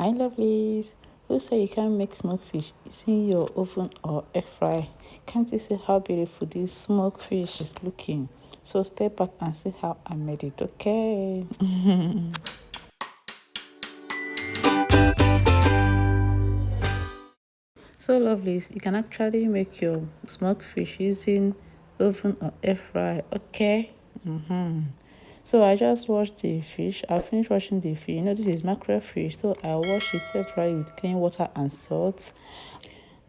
Hi lovelies, who say you can't make smoked fish using your oven or air fry? Can't you see how beautiful this smoked fish is looking? So step back and see how I made it, okay? So lovelies, you can actually make your smoked fish using oven or air fry, okay? So I just washed the fish. I finished washing the fish. This is mackerel fish, so I wash it separately with clean water and salt.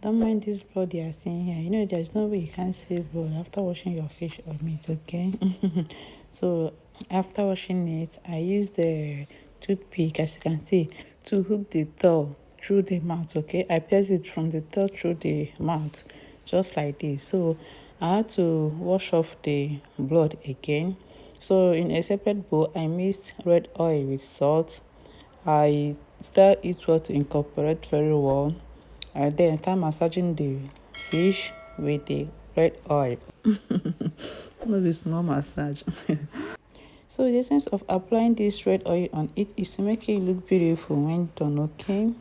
Don't mind this blood you are seeing here. There's no way you can't see blood after washing your fish or meat, okay? So after washing it, I use the toothpick, as you can see, to hook the tail through the mouth, okay? I pierce it from the tail through the mouth, just like this. So I had to wash off the blood again. So in a separate bowl, I mixed red oil with salt. I stir it well to incorporate very well. I then start massaging the fish with the red oil. No be small massage. So the essence of applying this red oil on it is to make it look beautiful when done, okay?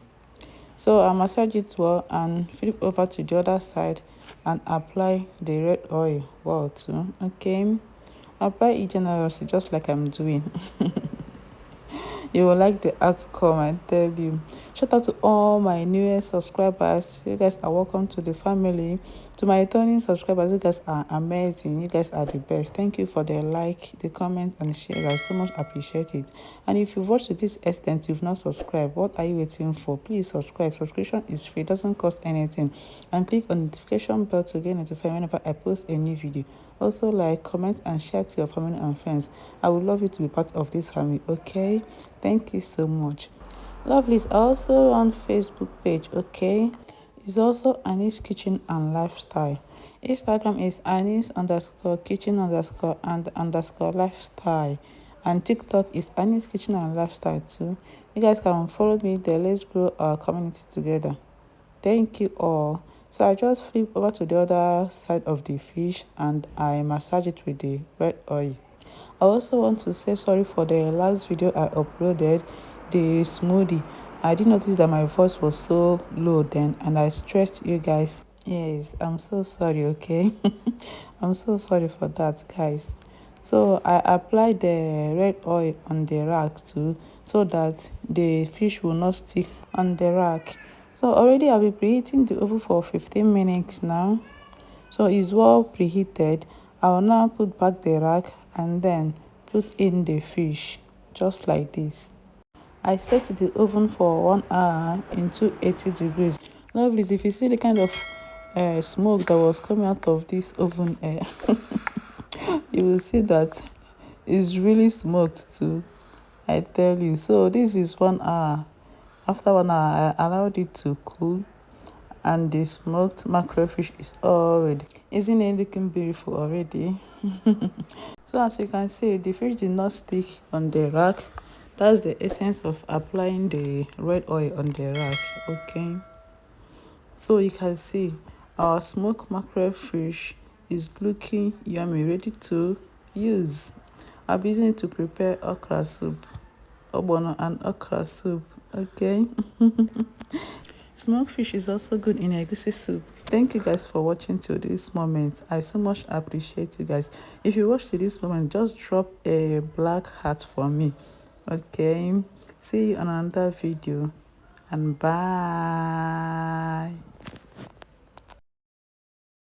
So I massage it well and flip over to the other side and apply the red oil well too, okay? Apply it generously just like I'm doing. You will like the outcome, I tell you. Shout out to all my newest subscribers. You guys are welcome to the family. To my returning subscribers, you guys are amazing. You guys are the best. Thank you for the like, the comment, and the share. I so much appreciate it. And if you've watched to this extent, you've not subscribed, what are you waiting for? Please subscribe. Subscription is free, doesn't cost anything. And click on the notification bell to get notified whenever I post a new video. Also, like, comment, and share to your family and friends. I would love you to be part of this family, okay? Thank you so much. Lovely is also on Facebook page, okay? It's also Annie's Kitchen and Lifestyle. Instagram is Annie's underscore kitchen underscore and underscore lifestyle. And TikTok is Annie's Kitchen and Lifestyle too. You guys can follow me there. Let's grow our community together. Thank you all. So I just flip over to the other side of the fish and I massage it with the red oil. I also want to say sorry for the last video I uploaded, the smoothie. I did notice that my voice was so low then and I stressed you guys. Yes, I'm so sorry, okay? I'm so sorry for that, guys. So I applied the red oil on the rack too so that the fish will not stick on the rack. So already I'll be preheating the oven for 15 minutes now. So it's well preheated. I will now put back the rack and then put in the fish just like this. I set the oven for 1 hour in 280 degrees. Lovelies, if you see the kind of smoke that was coming out of this oven air, you will see that it's really smoked too, I tell you. So this is 1 hour. After 1 hour, I allowed it to cool and the smoked mackerel fish is already. Isn't it looking beautiful already? So as you can see, the fish did not stick on the rack. That's the essence of applying the red oil on the rack, okay? So you can see our smoked mackerel fish is looking yummy, ready to use. I'll be using it to prepare okra soup, ogbono and okra soup, okay? Smoked fish is also good in egusi soup. Thank you guys for watching till this moment. I so much appreciate you guys. If you watch to this moment, just drop a black heart for me, okay? See you on another video and bye.